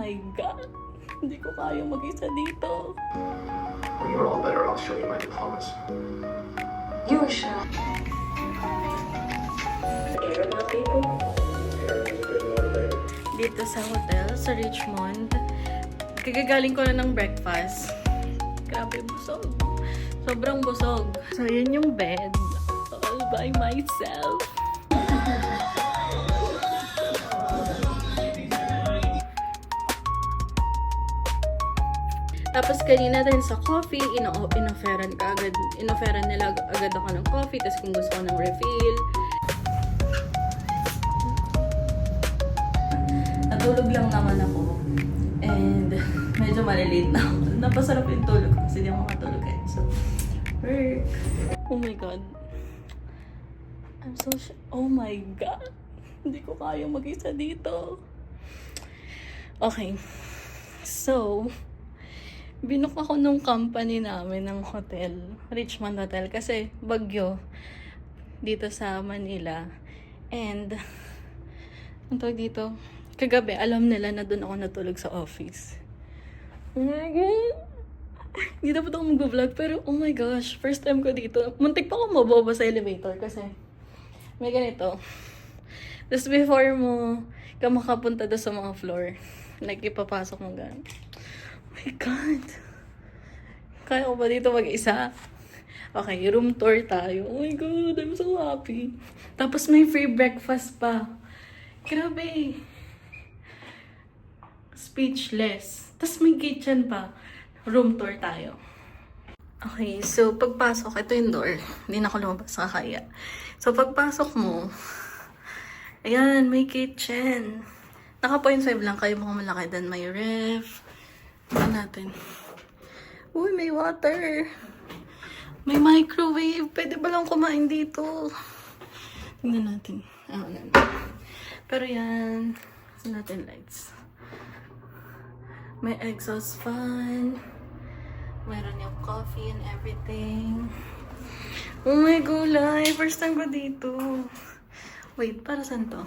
my God! Hindi ko kaya mag-isa dito. When you're all better, I'll show you my diplomas. You were sure. Dito sa hotel, sa Richmond. Kagagaling ko na ng breakfast. Grabe, busog. Sobrang busog. So, yun yung bed. All by myself. Tapos kanina din sa coffee, inofferan nila agad ako ng coffee, tapos kung gusto ko ng refill. Natulog lang naman ako. And medyo malilate na ako. Napasarap yung tulog ko kasi di ako makatulog eh. So, work. Oh my God. Oh my God. Hindi ko kaya mag-isa dito. Okay. So, binook ako nung company namin ng hotel, Richmond Hotel, kasi bagyo dito sa Manila. And, ang tawag dito, kagabi, alam nila na doon ako natulog sa office. Oh my God! Hindi dapat ako mag-vlog, pero oh my gosh, first time ko dito. Muntik pa ako maboba sa elevator kasi may ganito. Tapos before mo ka makapunta doon sa mga floor, ipapasok mo gano'n. Oh my God. Kaya ko ba dito mag-isa? Okay, room tour tayo. Oh my God, I'm so happy. Tapos may free breakfast pa. Grabe. Speechless. Tapos may kitchen pa. Room tour tayo. Okay, so pagpasok, ito yung door. Hindi na ako lumabas, nakakaya. So pagpasok mo, ayan, may kitchen. Naka 0.5 lang kayo, mga malaki. Then may ref. Ito natin. Uy, may water. May microwave. Pwede ba lang kumain dito? Tingnan natin. Pero yan. Kasi natin lights. May exhaust fan. Meron yung coffee and everything. Oh my gulay. First time ko dito. Wait, para saan to?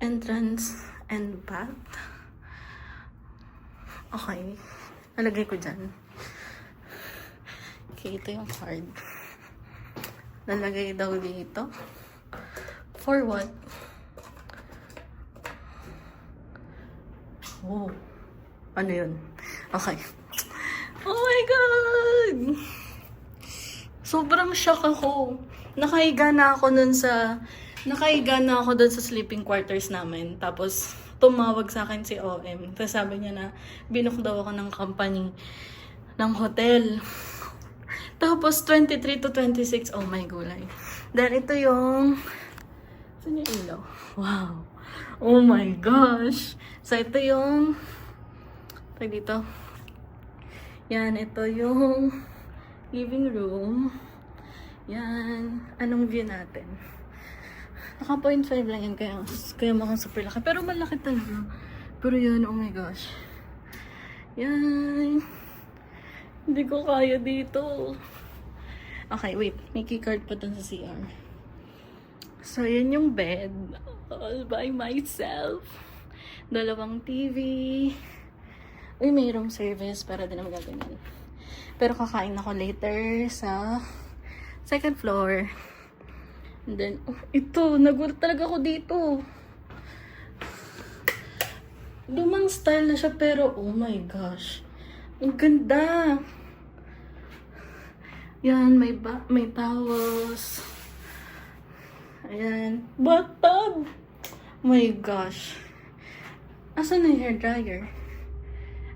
Entrance and bath. Okay. Nalagay ko dyan. Okay, ito yung card. Nalagay daw dito. For what? Oh. Ano yun? Okay. Oh my God! Sobrang shock ako. Nakahiga na ako dun sa sleeping quarters namin. Tapos, tumawag sa akin si OM. Tapos sabi niya na binook daw ako ng company ng hotel. Tapos 23 to 26, oh my gulay. Then ito yung saan yung ilaw? Wow. Oh my gosh. So ito yung dito. Yan, ito yung living room. Yan. Anong view natin? Naka 0.5 lang yan, kaya mukhang super laki. Pero malaki talaga. Pero yun, oh my gosh. Yan. Hindi ko kaya dito. Okay, wait. May keycard pa dun sa CR. So, yan yung bed. All by myself. Dalawang TV. Uy, may room service para din naman gaganyan. Pero kakain ako later sa second floor. And then, oh, ito, nagulat talaga ako dito. Lumang style na siya, pero oh my gosh. Ang ganda. Yan, may towels. Ayan. Bathtub! Oh my gosh. Asan na yung hair dryer?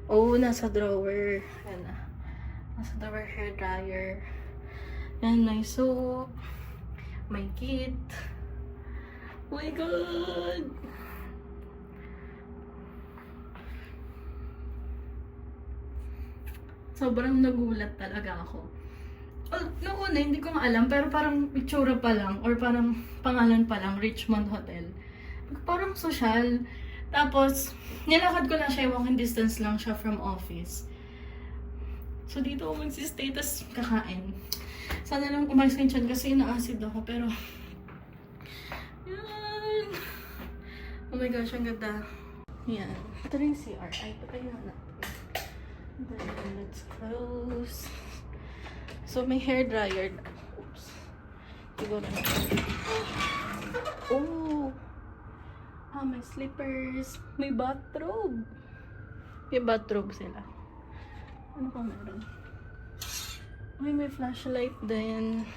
Oh, nasa drawer. Ayan na. Nasa drawer hair dryer. Yan, may soap. May kit. Oh my God! Sobrang nagulat talaga ako. Noong una, hindi ko alam, pero parang itsura pa lang, or parang pangalan pa lang, Richmond Hotel. Parang social. Tapos, nilakad ko lang siya, walking distance lang siya from office. So, dito ako magsistay, tapos kakain. Sana lang umalis ko yung chan kasi na-acid ako, pero yan. Oh my gosh, ang ganda. Yan. Ito rin yung CR. Ay, patay na natin. Then, let's close. So, may hair dryer. Oops. Siguro na. Oh! May slippers. May bathrobe. May bathrobe sila. Ano pa meron? May flashlight din.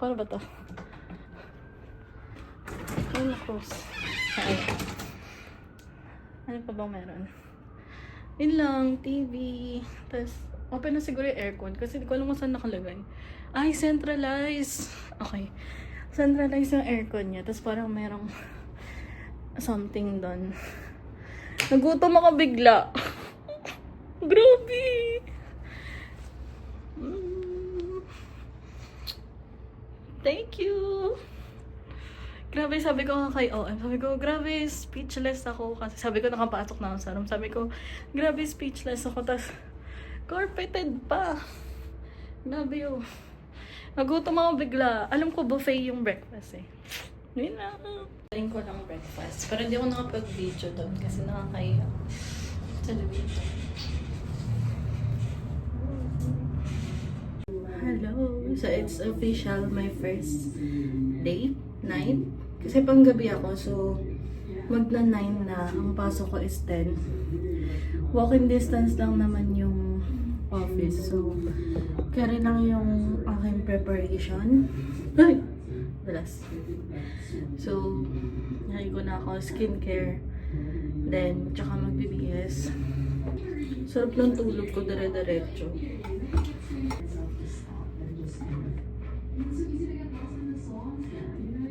Para ba to? Ay, nakos. Ay. Ano pa bang meron? Yun lang, TV. Tapos, open na siguro yung aircon kasi hindi ko alam kung saan nakalagay. Ay, centralized. Okay. Centralized yung aircon niya. Tapos parang merong something doon. Nagutom ako bigla. Grabe! Thank you! Grabe, sabi ko nga kay OM, sabi ko, grabe, speechless ako. Kasi sabi ko, nakapasok na ako sa room. Sabi ko, grabe, speechless ako. Tapos, carpeted pa. Grabe yun. Nagutom ako bigla. Alam ko, buffet yung breakfast eh. Yun na. Tayin ko lang breakfast. Pero hindi ako nakapag-video doon kasi nakakaiyak. Sa dito. Hello. So, it's official, my first date, night. Kasi panggabi ako, so magna 9 na. Ang pasok ko is 10. Walking distance lang naman yung office. So, carry lang yung aking preparation. Ay! Dalas. So, naligo na ako. Skincare. Then, tsaka magbibihis. Sarap ng tulog ko, dire-diretso.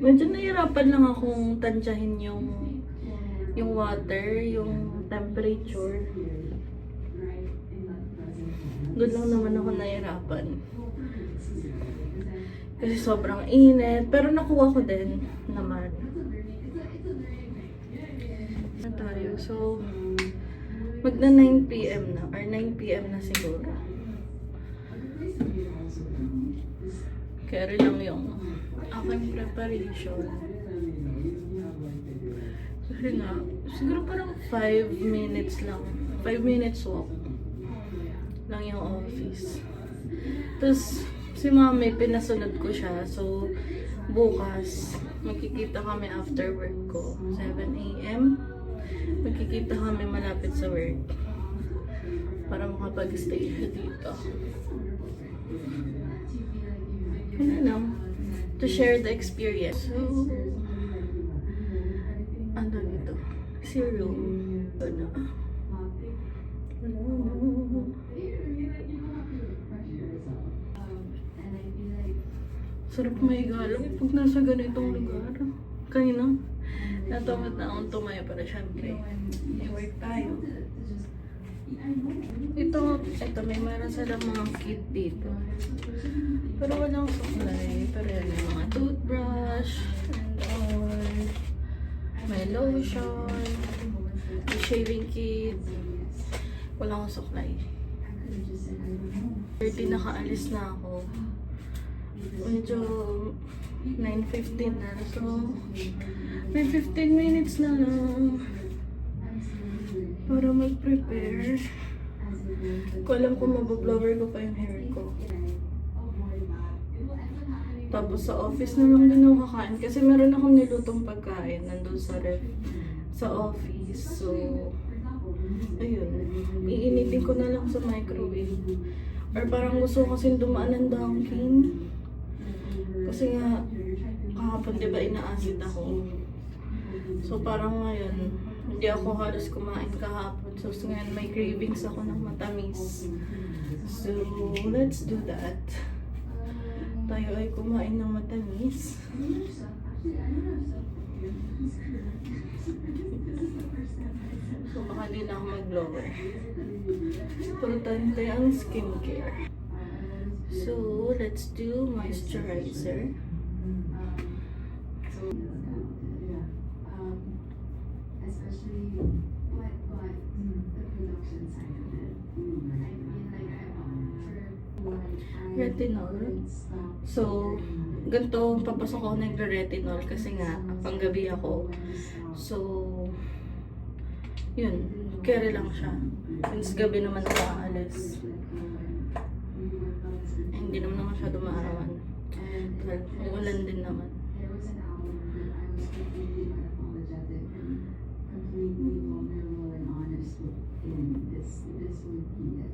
Medyo nahirapan lang akong tansyahin yung water, yung temperature. Doon lang naman ako nahirapan. Kasi sobrang init. Pero nakuha ko din naman. Na tayo. So, magna 9 PM na. Or 9 PM na siguro. Carry lang yung aking preparation. Kasi nga, siguro parang 5 minutes lang. 5 minutes walk lang yung office. Tapos, si mami, pinasunod ko siya. So, bukas, magkikita kami after work ko. 7 AM. Magkikita kami malapit sa work. Para makapag-stay siya dito. Ano lang, to share the experience. So, ano dito? Si room. Ano? Sarap may galang pag nasa ganitong lugar. Kanina, natamad na akong tumaya para syempre, i-work tayo. Ito may meron silang mga kit dito. Pero walang supply. Pero yan yung mga toothbrush and all. May lotion. May shaving kit. Walang supply. 30 nakaalis na ako. Medyo 9:15 na. So, may 15 minutes na lang para mag-prepare. Ko alam kung mabablower ko pa yung hair ko. Tapos sa office na lang din ako kakain. Kasi meron akong nilutong pagkain nandun sa ref sa office. So, ayun. Iinitin ko na lang sa microwave. Or parang gusto ko kasing dumaan ng Dunkin. Kasi nga, kahapon diba ina-acid ako. So parang ngayon, hindi ako halos kumain kahapon. So ngayon may cravings ako ng matamis. So let's do that. Tayo ay kumain ng matamis. So baka di na ako mag-blower. Pero tayo ang skincare. So let's do moisturizer. Retinol. So, ganito, papasok ako nagre-retinol kasi nga, panggabi ako. So, Yun, carry lang siya. Since gabi naman ako aalis. Hindi naman masyado maarawan. Well, umulan din naman. Completely vulnerable and honest in this would be it.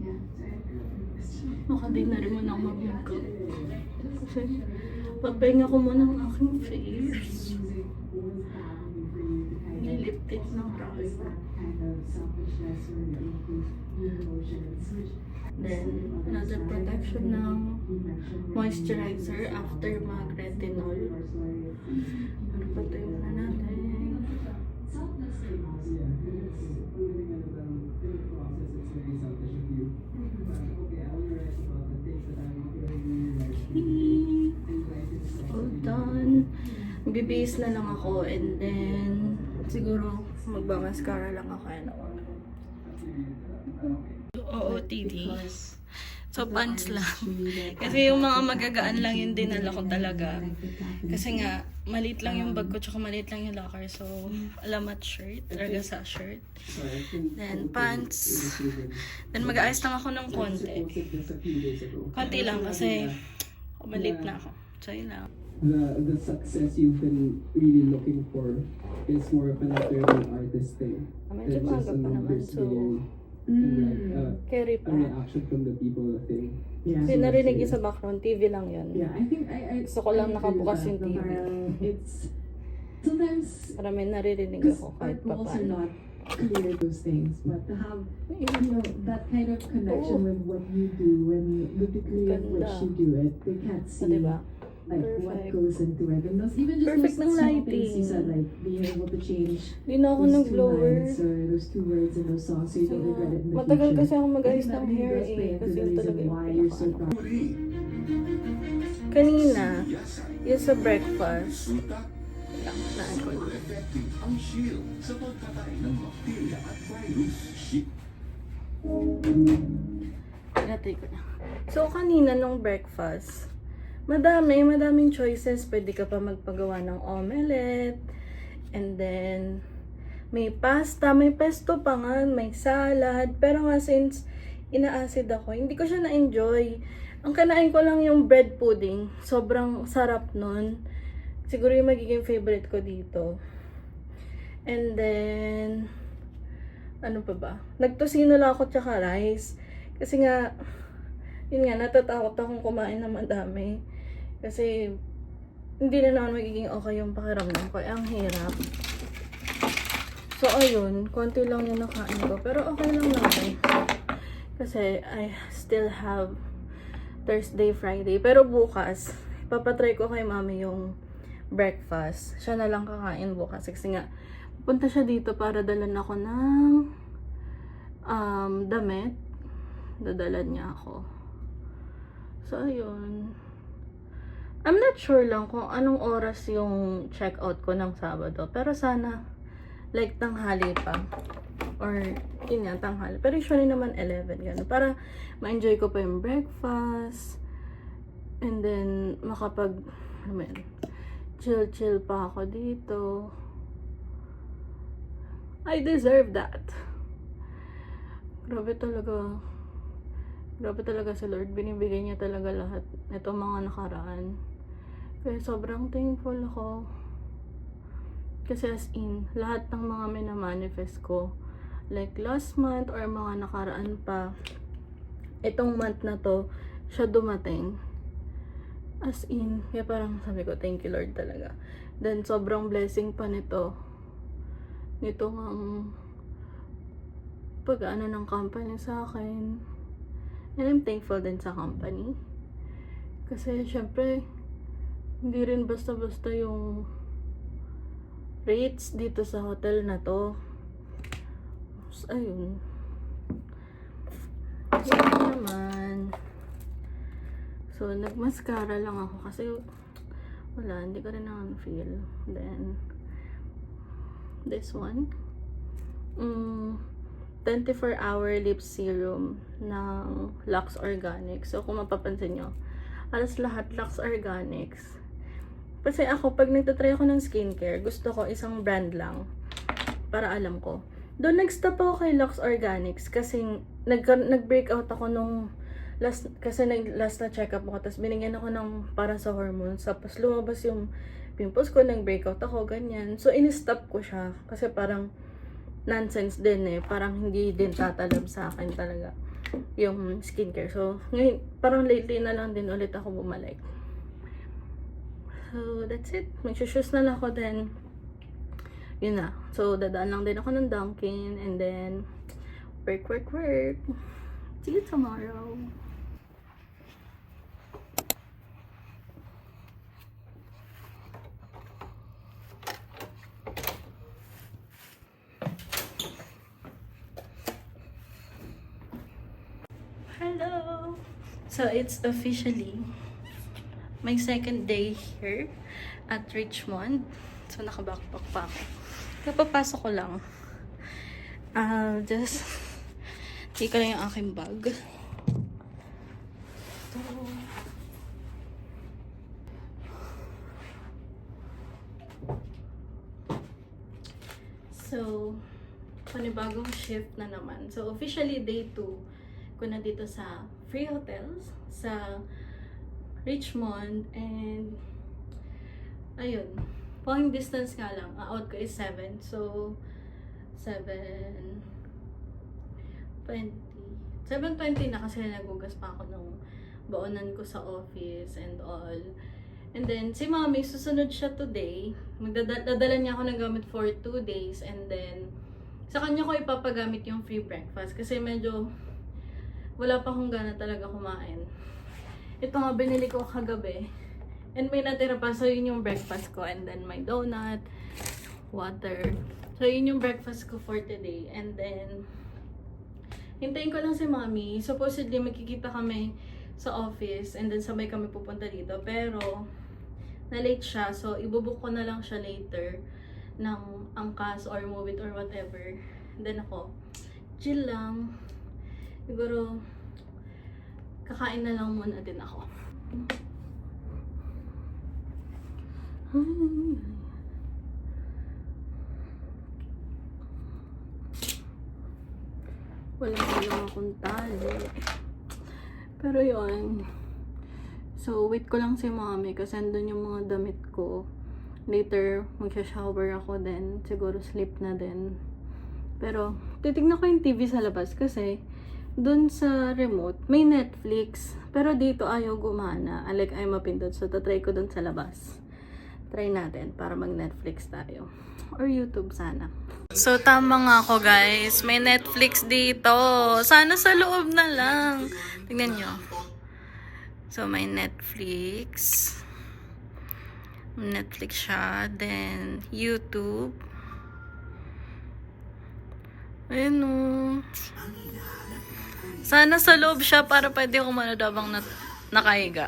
Yeah, so Baka di na rin muna ako mag-makeup. Kasi papahinga ko muna ang aking face. Nilip tint ng Rose. kind of selfishness or improve your emotions, which Then, another protection ng moisturizer after mag-retinol. Ano pa ito yung na natin? selflessly Yeah, it's really kind of in the process, it's very selfish of you. But okay, I will write about the things that I'm really like. And life is so Hold on. Bibihis na lang ako and then siguro magbamascara lang ako. Ano? OOTD. So, pants lang. Kasi yung mga magagaan lang yung dinala ko talaga. Kasi nga, maliit lang yung bag ko, tsaka maliit lang yung locker. So, alamat shirt, ragasa shirt. Then, pants. Then, mag-aayos lang ako ng konti. Konti lang kasi maliit na ako. So, yun lang. The success you've been really looking for is more of an internal artist thing. Medyo than just maaga a pa naman. numbers So, game. And like carry a pa. reaction from the people thing. yeah. Kasi narinig yung sa background, TV lang yun. Yeah, I think I Gusto ko lang I agree nakabukas with yung that, na TV. parang it's sometimes Para may naririnig because ako our kahit pa goals are paano. not clear those things, but to have that kind of connection Oh. with what you do when with the clear of Ganda. which you do it, they can't So, see diba? like what Perfect. goes into it, and those even just Perfect ng those small things lighting. you said, like being able to change Hindi na ako those two nag-blower. lines or those two words in those songs so you don't regret it in the Matagal future. kasi ako I mag-ayos think that ng really hair does play eh. into Kasi the yun reason talaga yung why you're so pinaka-ano. proud. Kanina, yung sa breakfast, naan ko na. effective ang shield sa pagpatay ng bacteria at virus. Pinatay ko na. So, kanina nung breakfast, madaming choices. Pwede ka pa magpagawa ng omelette. And then, may pasta, may pesto pa nga, may salad. Pero nga since ina-acid ako, hindi ko siya na-enjoy. Ang kanain ko lang yung bread pudding. Sobrang sarap nun. Siguro yung magiging favorite ko dito. And then, ano pa ba? Nagtosino lang ako tsaka rice. Kasi nga, yun nga, natatakot akong kumain ng madami. Kasi, hindi na naman magiging okay yung pakiramdam ko. Ang hirap. So, ayun. Konti lang yung nakain ko. Pero okay lang naman. Kasi, I still have Thursday, Friday. Pero bukas, papatry ko kay mami yung breakfast. Siya na lang kakain bukas. Kasi nga, punta siya dito para dalan ako ng damit. Dadalan niya ako. So, ayun. I'm not sure lang kung anong oras yung check-out ko ng Sabado. Pero sana, like, tanghali pa. Or, yun nga, tanghali. Pero usually naman 11, gano'n. Para ma-enjoy ko pa yung breakfast. And then, ano ba yun? Chill pa ako dito. I deserve that. Grabe talaga si Lord. Binibigay niya talaga lahat itong mga nakaraan. Kaya sobrang thankful ako. Kasi as in, lahat ng mga minamanifest ko, like last month or mga nakaraan pa, itong month na to, siya dumating. As in, kaya parang sabi ko, thank you Lord talaga. Then, sobrang blessing pa nito. Nito ang pag-ano ng company sa akin. And I'm thankful din sa company. Kasi, syempre, hindi rin basta-basta yung rates dito sa hotel na to. So, ayun. Yan naman. So, nagmascara lang ako kasi wala, hindi ko rin naman feel. Then, this one. 24-hour lip serum ng Lux Organics. So, kung mapapansin nyo, halos lahat Lux Organics. Kasi ako, pag nagtatry ako ng skincare, gusto ko isang brand lang. Para alam ko. Doon nag-stop ako kay Lux Organics kasi nag-breakout ako nung last na check-up ko. Tapos binigyan ako ng para sa hormones. Tapos lumabas yung pimples ko, nag-breakout ako, ganyan. So, in-stop ko siya. Kasi parang nonsense din eh. Parang hindi din tatalab sa akin talaga yung skincare. So, ngayon, parang lately na lang din ulit ako bumalik. So, that's it. Mag-shoes na lang ako then. Yun na. So, dadaan lang din ako ng Dunkin' and then work. See you tomorrow. Hello! So, it's officially my second day here at Richmond. So, nakabackpack pa ako. Kapapasok ko lang. Just take ko lang yung aking bag. So, panibagong shift na naman. So, officially day 2 ko na dito sa Free Hotels sa Richmond and ayun, walking distance nga lang. Ang out ko is 7. So 7:20 na kasi nagugas pa ako ng baonan ko sa office and all. And then si Mami susunod siya today. Dadala niya ako ng gamit for 2 days and then sa kanya ko ipapagamit yung free breakfast kasi medyo wala pa akong gana talaga kumain. Ito nga binili ko kagabi. And may natira pa. So, yun yung breakfast ko. And then, my donut, water. So, yun yung breakfast ko for today. And then, hintayin ko lang si Mami. Supposedly, magkikita kami sa office. And then, sabay kami pupunta dito. Pero, na-late siya. So, ibubook ko na lang siya later ng angkas or move it or whatever. And then, ako, chill lang. Siguro, kakain na lang muna din ako. Wala lang akong tali. Pero yun. So, wait ko lang si Mami kasi andun yung mga damit ko. Later, magsha-shower ako din. Siguro sleep na din. Pero, titignan ko yung TV sa labas kasi dun sa remote, may Netflix. Pero dito ayaw gumana. Like, ayaw mapindot. So, tatry ko dun sa labas. Try natin para mag-Netflix tayo. Or YouTube sana. So, tama nga ako guys. May Netflix dito. Sana sa loob na lang. Tingnan nyo. So, may Netflix. Netflix siya. Then, YouTube. Ayun o. Sana sa loob siya para pwede ako manood habang nakahiga.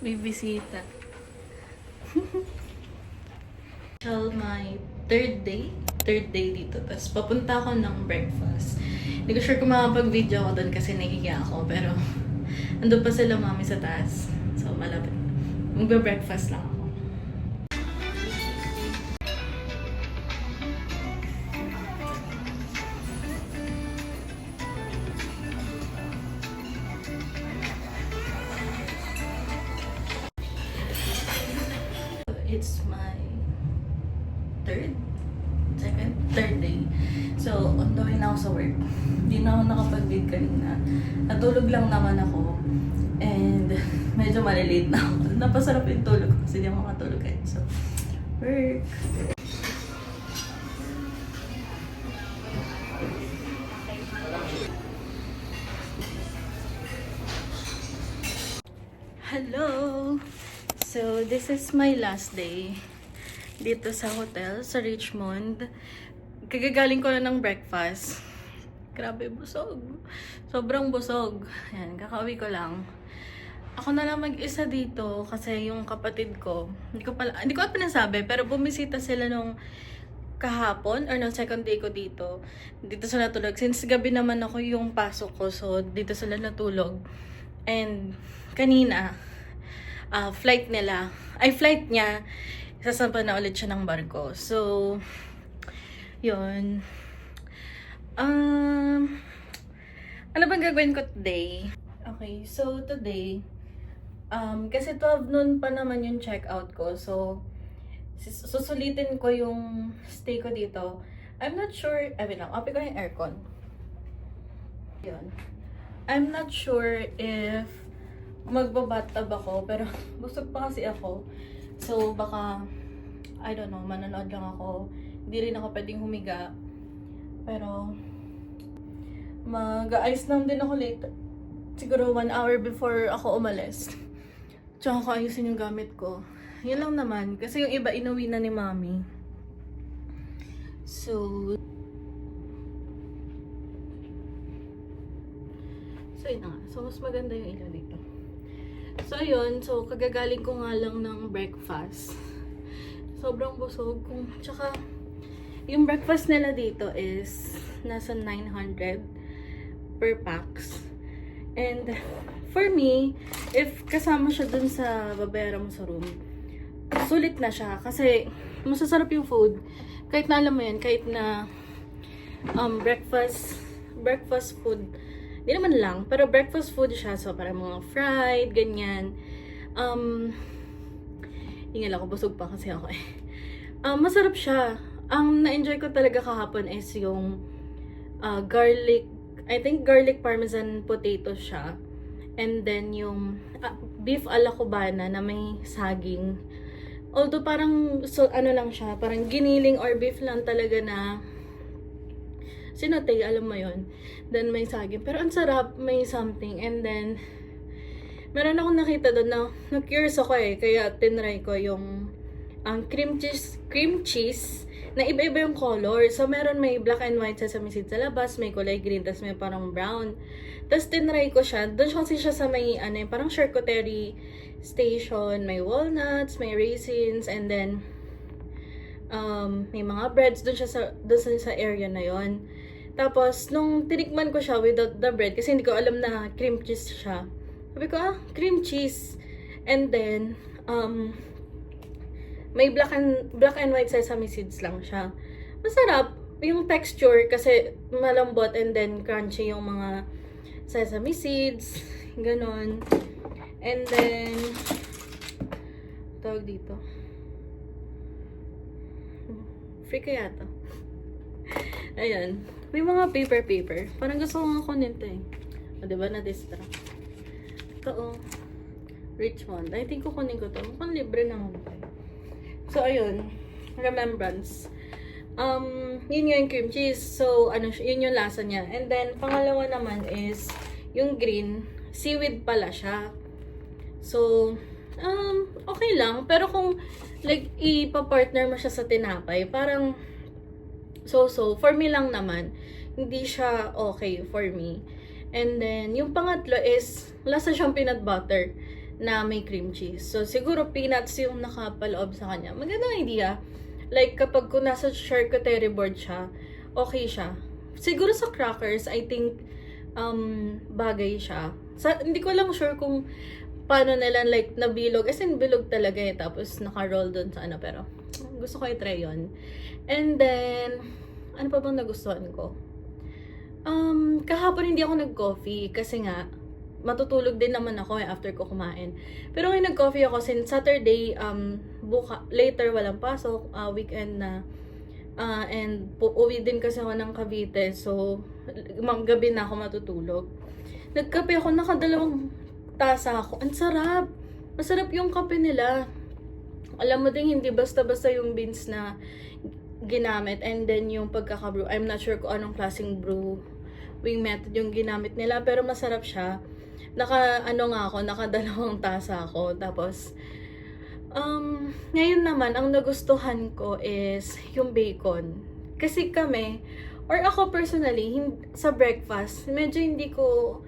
May bisita. So, my third day dito. Tapos, papunta ako ng breakfast. Hindi ko sure kung makapag-video ako doon kasi nahihiya ako. Pero, andun pa sila Mami sa taas. So, malapit. Magbe-breakfast lang ako. it's my third day. So, on the way na ako sa work. Hindi na ako nakapag-vid kanina. Natulog lang naman ako. And medyo malilate na ako. Napasarap yung tulog ko kasi di ako makatulog kayo. So, work. Hello! So, this is my last day dito sa hotel sa Richmond. Kagagaling ko na ng breakfast. Grabe, busog. Sobrang busog. Ayan, kakauwi ko lang. Ako na lang mag-isa dito kasi yung kapatid ko, hindi ko pa nasabi, pero bumisita sila nung kahapon or nung second day ko dito. Dito sila natulog. Since gabi naman ako yung pasok ko, so dito sila natulog. And kanina, flight niya, sasampa na ulit siya ng barko. So, yun. Ano bang gagawin ko today? Okay, so today, kasi 12 noon pa naman yung check-out ko. So, susulitin ko yung stay ko dito. I'm not sure, open ko yung aircon. Yun. I'm not sure if magbabathtub ako, pero busog pa kasi ako. So, baka, I don't know, manonood lang ako. Hindi rin ako pwedeng humiga. Pero, mag-ice lang din ako later. Siguro 1 hour before ako umalis. Tsaka ko ayusin yung gamit ko. Yun lang naman. Kasi yung iba, inuwi na ni Mami. So, yun na nga. So, mas maganda yung ilaw dito. So, ayun. So, kagagaling ko nga lang ng breakfast. Sobrang busog. Tsaka, yung breakfast nila dito is nasa 900 per pax. And, for me, if kasama siya dun sa babayaran mo sa room, sulit na siya. Kasi, masasarap yung food. Kahit na alam mo yan, kahit na breakfast food, hindi naman lang, pero breakfast food siya. So, parang mga fried, ganyan. Hingal ako, busog pa kasi ako eh. Masarap siya. Ang na-enjoy ko talaga kahapon is yung garlic, I think garlic parmesan potato siya. And then yung beef ala cubana na may saging. Although parang, ano lang siya, parang giniling or beef lang talaga na sinote, alam mo yon. Then may saging. Pero ang sarap, may something. And then, meron akong nakita doon na na-curious ako eh. Kaya tinry ko yung cream cheese na iba-iba yung color. So, meron may black and white sesame seeds sa labas, may kulay green, tas may parang brown. Tapos, tinry ko siya. Doon kasi siya sa may, parang charcuterie station. May walnuts, may raisins, and then, may mga breads. Doon sa area na yon. Tapos, nung tinikman ko siya without the bread, kasi hindi ko alam na cream cheese siya. Sabi ko, cream cheese. And then, may black and white sesame seeds lang siya. Masarap yung texture kasi malambot and then crunchy yung mga sesame seeds. Ganon. And then, tawag dito. Free kaya to. Ayan. May mga paper. Parang gusto ko nga kunin to eh. O, diba? Na-distract. Ito oh. Richmond. I think kukunin ko to. Mukhang libre naman to. So, ayun. Remembrance. Yun yung cream cheese. So, yun yung lasa niya. And then, pangalawa naman is yung green. Seaweed pala siya. So, okay lang. Pero kung, like, ipa-partner mo siya sa tinapay, parang, so, for me lang naman, hindi siya okay for me. And then, yung pangatlo is, lasa siyang peanut butter na may cream cheese. So, siguro peanuts yung nakapaloob sa kanya. Magandang idea. Like, kapag kung nasa charcuterie board siya, okay siya. Siguro sa crackers, I think, bagay siya. Hindi ko lang sure kung paano nila, like, nabilog. As in, bilog talaga eh. Tapos, naka-roll dun sa pero gusto ko i-try yun. And then, ano pa bang nagustuhan ko? Kahapon hindi ako nag-coffee kasi nga, matutulog din naman ako after ko kumain. Pero ngayon nag-coffee ako since Saturday, later walang pasok, weekend na. And uwi din kasi ako ng Cavite, so gabi na ako matutulog. Nagkape ako, nakadalawang tasa ako. Ang sarap! Masarap yung kape nila. Alam mo din, hindi basta-basta yung beans na ginamit and then yung pagkaka-brew. I'm not sure kung anong klaseng brewing method yung ginamit nila, pero masarap siya. Nakadalawang tasa ako. Tapos, ngayon naman, ang nagustuhan ko is yung bacon. Kasi kami, or ako personally, sa breakfast, medyo hindi ko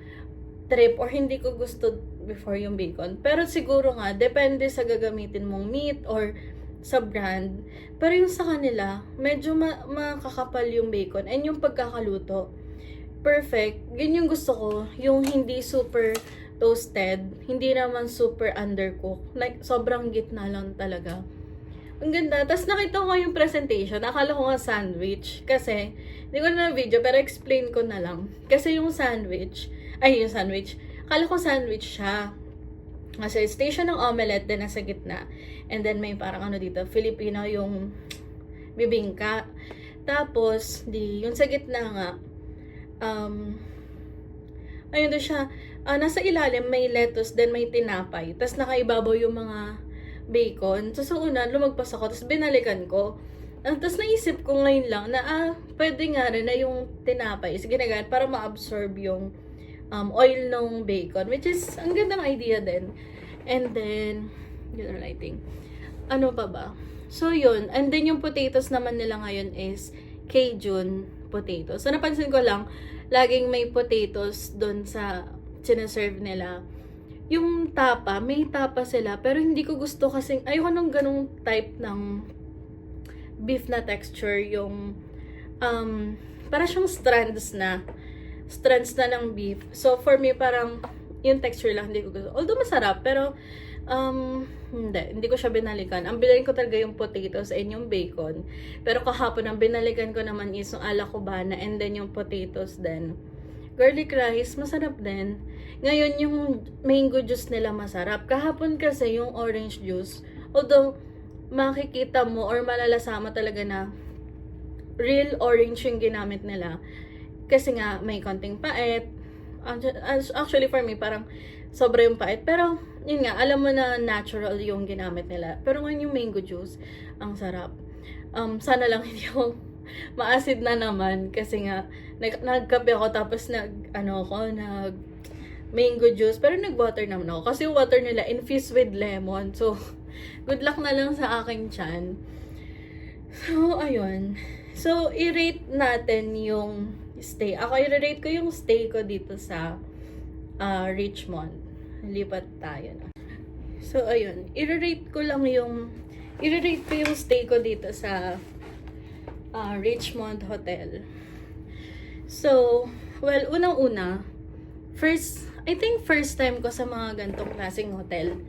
trip or hindi ko gusto before yung bacon. Pero siguro nga, depende sa gagamitin mong meat or sa brand. Pero yung sa kanila, medyo makakapal yung bacon and yung pagkakaluto. Perfect. Yun yung gusto ko. Yung hindi super toasted, hindi naman super undercooked. Like, sobrang gitna lang talaga. Ang ganda. Tapos nakita ko yung presentation. Akala ko nga sandwich. Kasi, hindi ko na video, pero explain ko na lang. Kasi yung sandwich, akala ko sandwich siya. Kasi station ng omelette din nasa gitna. And then may parang dito, Filipino yung bibingka. Tapos, yung sa gitna nga, ayun doon siya, nasa ilalim may lettuce, then may tinapay. Tapos nakaibabaw yung mga bacon. So, sa una, lumagpas ako, tapos binalikan ko. Tapos naisip ko ngayon lang na, pwede nga rin na yung tinapay is ginagamit para ma-absorb yung oil ng bacon, which is, ang gandang idea din. And then, yun lighting. Ano pa ba? So, yun. And then, yung potatoes naman nila ngayon is Cajun potatoes. So, napansin ko lang, laging may potatoes doon sa sinaserve nila. Yung tapa, may tapa sila, pero hindi ko gusto kasi, ayoko nung ganung type ng beef na texture, yung, para siyang strands na ng beef. So, for me, parang, yung texture lang, hindi ko gusto. Although, masarap, pero, hindi ko siya binalikan. Ang binalikan ko talaga yung potatoes and yung bacon. Pero kahapon, ang binalikan ko naman is yung ala cubana and then yung potatoes din. Garlic rice, masarap din. Ngayon, yung mango juice nila masarap. Kahapon kasi yung orange juice, although, makikita mo or malalasama talaga na real orange yung ginamit nila. Kasi nga, may konting pait. Actually, for me, parang sobra yung pait. Pero, yun nga, alam mo na natural yung ginamit nila. Pero ngayon yung mango juice, ang sarap. Sana lang hindi ako maasid na naman. Kasi nga, nagkape ako tapos mango juice. Pero nag-water naman ako. Kasi yung water nila infused with lemon. So, good luck na lang sa aking tiyan. So, ayun. So, i-rate natin yung stay. Ako, i-rate ko yung stay ko dito sa Richmond. Lipat tayo na. So, ayun. I-rate ko yung stay ko dito sa Richmond Hotel. So, well, unang-una, I think first time ko sa mga gantong klaseng hotel.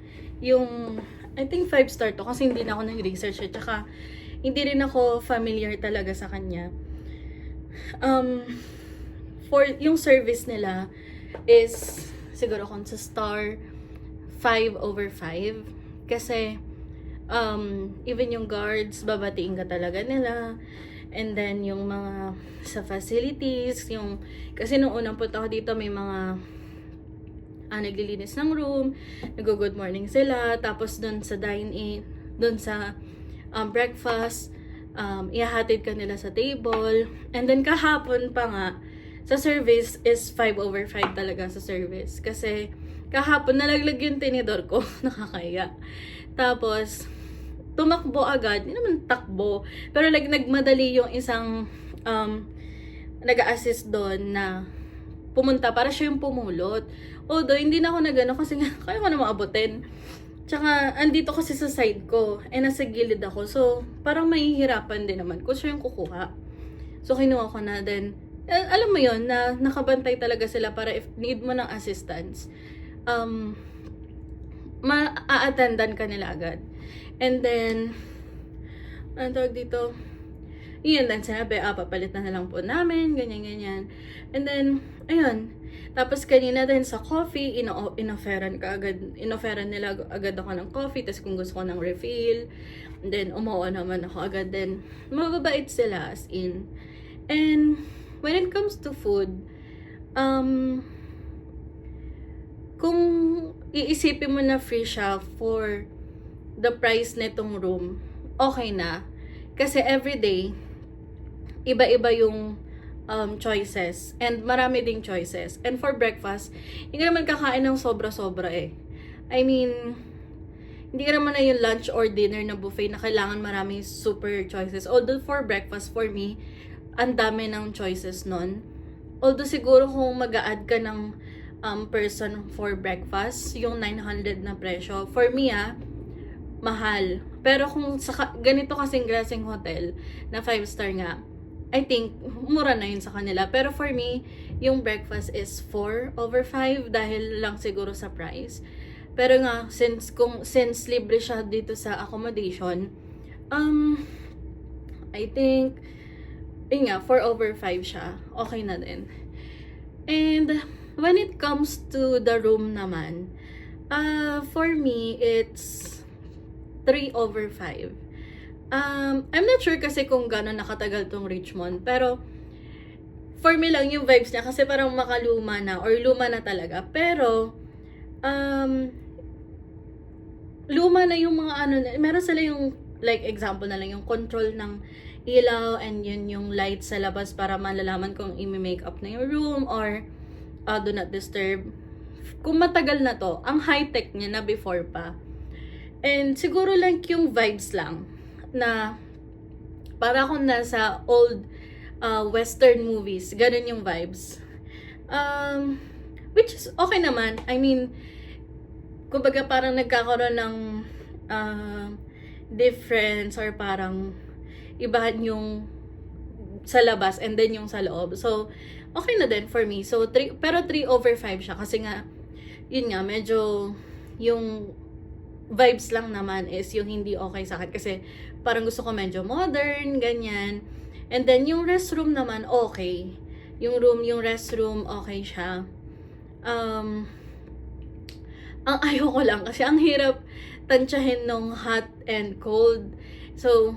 I think 5-star to kasi hindi na ako nag-research at saka hindi rin ako familiar talaga sa kanya. For yung service nila is siguro kung sa star 5/5 kasi even yung guards babatiin ka talaga nila, and then yung mga sa facilities, kasi nung unang punta ko dito may mga naglilinis ng room, nag-good morning sila, tapos dun sa dine-in, dun sa breakfast, ihahatid ka nila sa table. And then kahapon pa nga, sa service is 5/5 talaga sa service. Kasi kahapon nalaglag yung tinidor ko. Nakakaya. Tapos, tumakbo agad. Hindi naman takbo. Pero nagmadali yung isang nag-a-assist doon na pumunta para siya yung pumulot. Although, hindi na ako nagano kasi kaya ko na maabutin. Tsaka, andito kasi sa side ko. Nasa gilid ako. So, parang mahihirapan din naman kung siya yung kukuha. So, kinuha ko na. Then, alam mo yon na nakabantay talaga sila para if need mo ng assistance, ma-a-attendan ka nila agad. And then, anong tawag dito? yun, then sinabi, papalit na lang po namin, ganyan. And then, ayun. Tapos kanina din sa coffee, inofferan nila agad ako ng coffee, tapos kung gusto ko ng refill, and then umuha naman ako agad din. Mababait sila, as in. And when it comes to food, kung iisipin mo na free siya for the price nitong room, okay na. Kasi everyday, iba-iba yung choices. And marami ding choices. And for breakfast, hindi ka naman kakain ng sobra-sobra eh. I mean, hindi ka naman na yung lunch or dinner na buffet na kailangan marami super choices. Although for breakfast, for me, ang dami ng choices nun. Although siguro kung mag-a-add ka ng person for breakfast, yung 900 na presyo, for me mahal. Pero kung sa ganito kasing klaseng hotel na 5-star nga, I think mura na yun sa kanila. Pero for me, yung breakfast is 4/5 dahil lang siguro sa price. Pero nga, since libre siya dito sa accommodation, I think, yun nga, 4/5 siya. Okay na din. And when it comes to the room naman, for me, it's 3/5. I'm not sure kasi kung gano'n nakatagal tong Richmond, pero for me lang yung vibes niya kasi parang makaluma na or luma na talaga. Pero, luma na yung mga meron sila yung, like example na lang, yung control ng ilaw and yun yung light sa labas para malalaman kung i-make up na yung room or do not disturb. Kung matagal na to, ang high-tech niya na before pa. And siguro lang yung vibes lang na para akong nasa old western movies. Ganun yung vibes. Which is okay naman. I mean, kumbaga parang nagkakaroon ng difference or parang ibahan yung sa labas and then yung sa loob. So, okay na din for me. So, pero 3/5 siya kasi nga, yun nga, medyo yung vibes lang naman is yung hindi okay sa akin kasi parang gusto ko medyo modern, ganyan. And then, yung restroom naman, okay. Yung restroom, okay siya. Ang ayoko lang kasi ang hirap tansyahin nung hot and cold. So,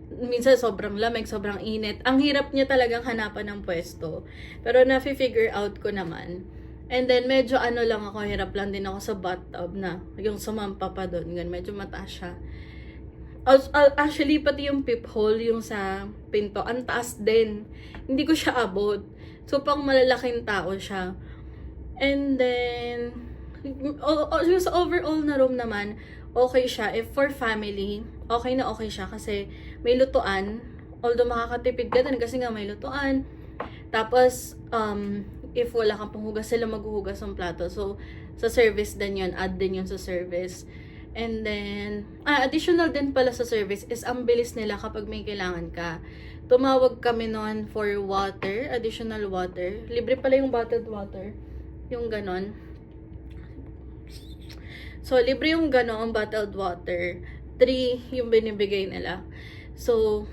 minsan sobrang lamig, sobrang init. Ang hirap niya talagang hanapan ng pwesto. Pero na-figure out ko naman. And then, medyo lang ako, hirap lang din ako sa bathtub na yung sumampa pa doon. Medyo mataas siya. Actually, pati yung peephole, yung sa pinto, ang taas din. Hindi ko siya abot. So, pang malalaking tao siya. And then, sa overall na room naman, okay siya. If for family, okay na okay siya kasi may lutuan. Although makakatipid ka din kasi nga may lutuan. Tapos, if wala kang panghugas, sila maghuhugas ng plato. So, sa service din yun. Add din yun sa service. And then, additional din pala sa service is ang bilis nila kapag may kailangan ka. Tumawag kami noon for water, additional water. Libre pala yung bottled water. Yung ganon. So, libre yung ganon, bottled water. 3 yung binibigay nila. So,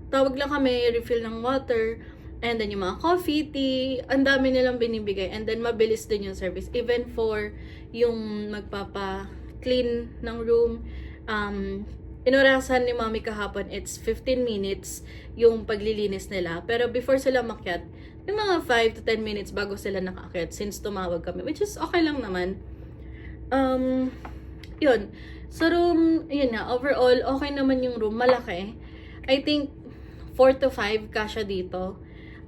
tawag lang kami, refill ng water. And then yung mga coffee, tea, ang dami nilang binibigay. And then mabilis din yung service. Even for yung magpapa-clean ng room. Inorasan ni mami kahapon, it's 15 minutes yung paglilinis nila. Pero before sila makyat, yung mga 5 to 10 minutes bago sila nakaakyat since tumawag kami. Which is okay lang naman. Yun. Sa room, yun na, overall, okay naman yung room. Malaki. I think 4 to 5 kasya dito.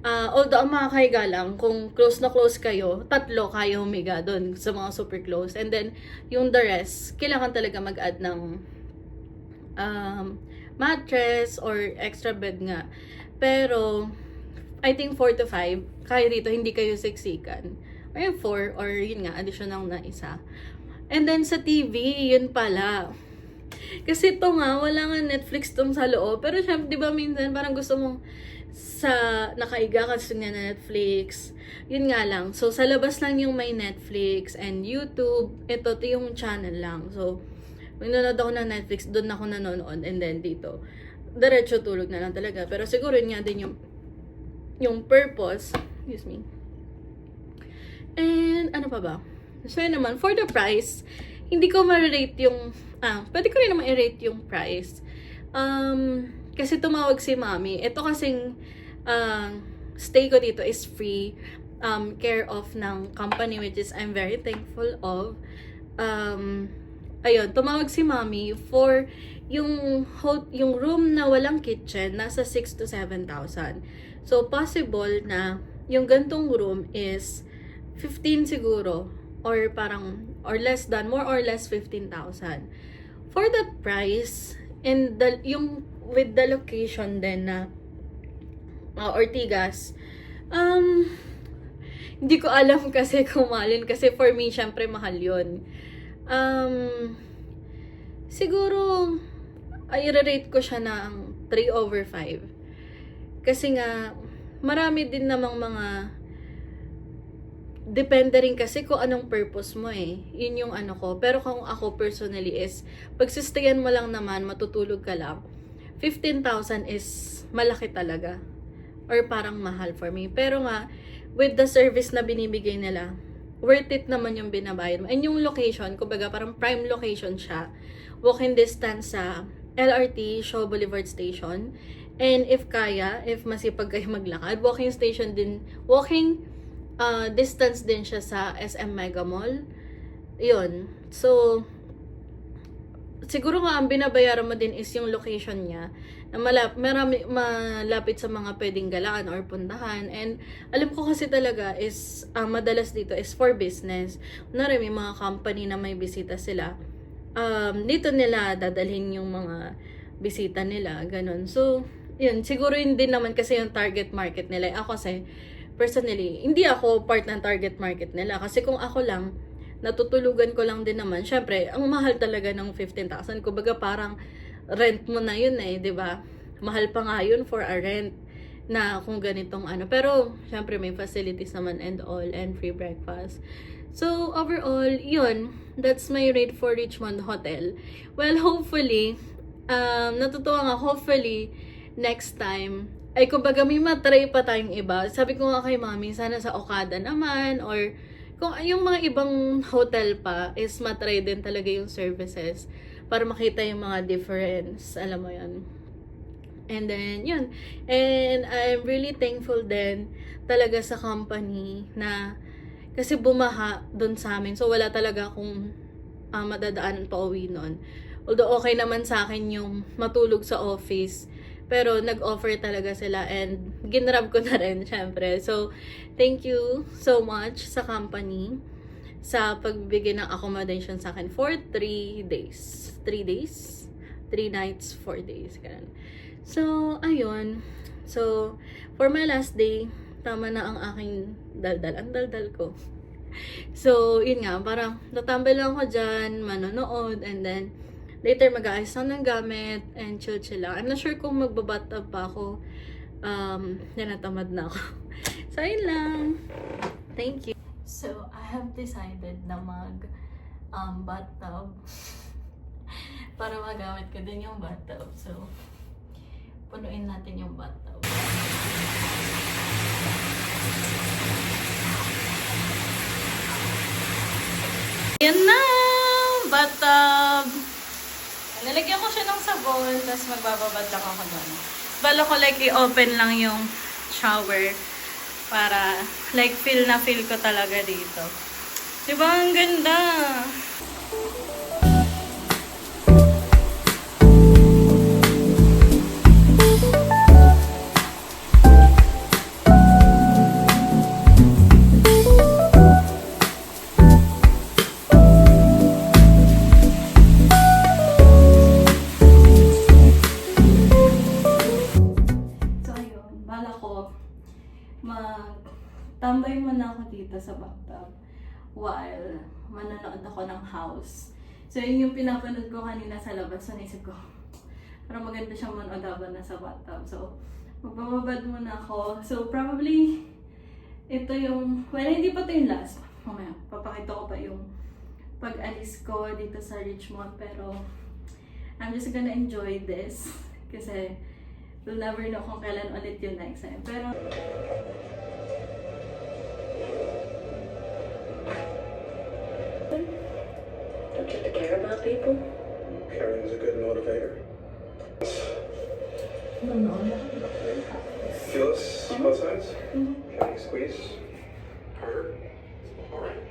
Although ang makakahiga lang, kung close na close kayo, 3 kaya humiga doon sa mga super close. And then, yung the rest, kailangan talaga mag-add ng mattress or extra bed nga. Pero, I think 4 to 5, kaya dito, hindi kayo siksikan. Or yung 4, or yun nga, additional na isa. And then, sa TV, yun pala. Kasi ito nga, wala nga Netflix tong sa loob. Pero syempre, di ba minsan, parang gusto mong sa nakaiga kasi nga na Netflix. Yun nga lang. So, sa labas lang yung may Netflix and YouTube. Ito yung channel lang. So, nanonood ako ng Netflix, doon ako nanonood. And then dito. diretso tulog na lang talaga. Pero siguro yun nga din yung purpose. Excuse me. And ano pa ba? So yun naman, for the price, hindi ko ma-rate yung, pwede ko rin naman i-rate yung price. Kasi tumawag si mami. Ito kasing stay ko dito is free. Care of ng company, which is I'm very thankful of. Ayun, tumawag si mami for yung room na walang kitchen, nasa 6,000 to 7,000. So, possible na yung gantong room is 15 siguro, or parang, or less than, more or less 15,000. For that price, and with the location din na Ortigas, hindi ko alam kasi kung mahalin, kasi for me, syempre mahal yun. Siguro, i-rate ko siya ng 3/5. Kasi nga, marami din namang mga, depende rin kasi kung anong purpose mo eh. Yun yung ano ko. Pero kung ako personally is, pagsistayan mo lang naman, matutulog ka lang, 15,000 is malaki talaga. Or parang mahal for me. Pero nga, with the service na binibigay nila, worth it naman yung binabayad mo. And yung location, kumbaga parang prime location siya. Walking distance sa LRT, Shaw Boulevard Station. And if kaya, if masipag kayo maglakad, walking distance din siya sa SM Mega Mall. Yun. So, siguro nga ang binabayaran mo din is yung location niya. Na malapit sa mga pwedeng galaan or puntahan. And alam ko kasi talaga is, madalas dito is for business. Kunwari may mga company na may bisita sila. Dito nila dadalhin yung mga bisita nila. Ganun. So, yun. Siguro yun din naman kasi yung target market nila. Ako kasi, personally, hindi ako part ng target market nila. Kasi kung ako lang, natutulugan ko lang din naman. Syempre, ang mahal talaga ng 15,000. Kumbaga parang rent mo na yun eh, di ba? Mahal pa nga yun for a rent na kung ganitong ano. Pero, syempre may facilities naman and all, and free breakfast. So, overall, yun. That's my rate for Richmond Hotel. Well, hopefully, natutuwa nga, hopefully, next time, ay kumbaga may matry pa tayong iba. Sabi ko nga kay mami, sana sa Okada naman, or kung yung mga ibang hotel pa, is matry din talaga yung services para makita yung mga difference. Alam mo yun. And then, yun. And I'm really thankful din talaga sa company na kasi bumaha dun sa amin. So, wala talaga akong madadaan pa uwi nun. Although, okay naman sa akin yung matulog sa office. Pero nag-offer talaga sila and ginrab ko na rin, syempre. So, thank you so much sa company sa pagbigay ng accommodation sa akin for 3 days. 3 days? 3 nights, 4 days. Ganun. So, ayun. So, for my last day, tama na ang aking daldal. Ang daldal ko. So, yun nga. Parang tatambay lang ako dyan, manonood, and then later, mag-aayos lang ng gamit and chill lang. I'm not sure kung magbabathtub pa ako. Natamad na ako. So, ayun lang. Thank you. So, I have decided na bathtub para magamit ko din yung bathtub. So, punuin natin yung bathtub. Yan na! Bathtub! Nalagyan ko siya ng sabon, tapos magbababad lang ako doon. Bala ko like i-open lang yung shower para like feel ko talaga dito. Diba? Ang ganda! Tambay muna ako dito sa bathtub while manonood ako ng House. So, yun yung pinapanood ko kanina sa labas. So, naisip ko, parang maganda siyang manood habang nasa bathtub. So, magbababad muna ako. So, probably, ito yung, well, hindi pa ito yung last. Mamaya, papakita ko pa yung pag-alis ko dito sa Richmond. Pero, I'm just gonna enjoy this. Kasi, we'll never know kung kailan ulit yung next time. Pero, Don't you care about people? Caring is a good motivator. Feel us both sides? Can you squeeze? Harder? Alright.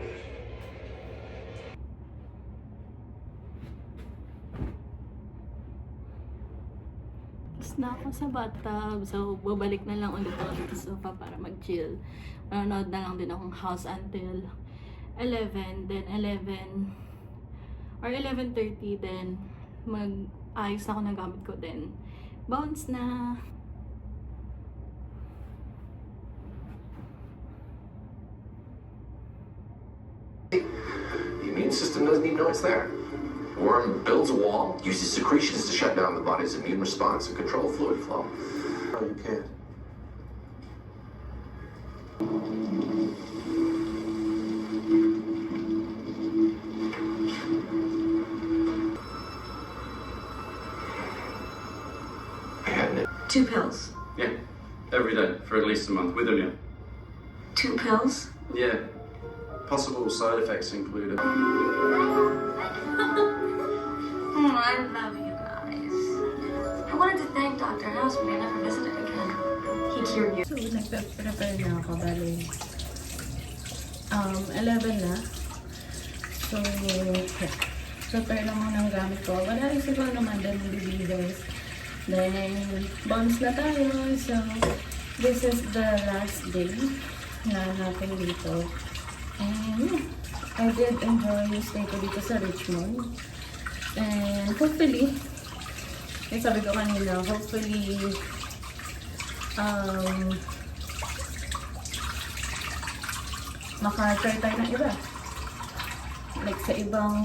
tapos na ako sa bathtub. So, babalik na lang ulit ako dito sa sofa para mag-chill. Manonood na lang din akong house until 11. Then 11 or 11:30 then mag-ayos ako ng gamit ko din. Bounce na! The immune system doesn't even know it's there. Worm builds a wall, uses secretions to shut down the body's immune response and control fluid flow. Oh, you can't. I had it. 2 pills. Yeah, every day for at least a month with a meal. 2 pills? Yeah. Possible side effects include I love you guys. I wanted to thank Dr. Houseman. I never visited again. He cured you. So, nagpe-prepare na ako. Bali, 11 na. So, prepare lang muna ng gamit ko. Wala rin siguro naman din ng bibigos. Then, bounce na tayo. So, this is the last day na natin dito. And, I did enjoy yung stay ko dito sa Richmond. And, hopefully, yung sabi ko kanina, hopefully, maka-try tayo ng iba. Like sa ibang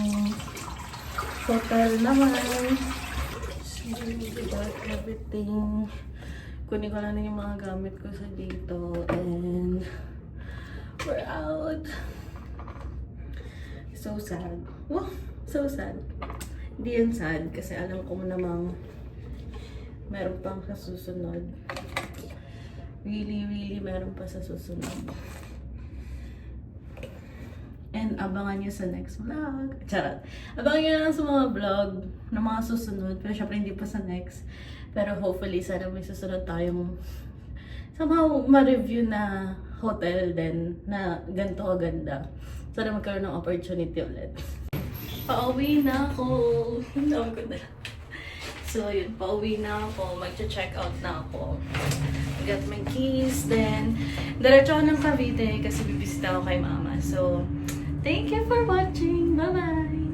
hotel naman. So, we got everything. Kunin ko lang na yung mga gamit ko sa dito. And we're out. So sad. Wow, so sad. Hindi yan sad kasi alam ko namang meron pang sa susunod. Really meron pa sa susunod. And abangan nyo sa next vlog. Charot. Abangan nyo lang sa mga vlog na mga susunod. Pero syempre hindi pa sa next. Pero hopefully sana may susunod tayong somehow ma-review na hotel din na ganito kaganda. Sana magkaroon ng opportunity ulit. Pauwi na ako. Ang dami ko na. So yun, pauwi na ako. Mag-check out na ako. I got my keys. Then, diretso ako ng Cavite kasi bibisita ako kay mama. So, thank you for watching. Bye-bye!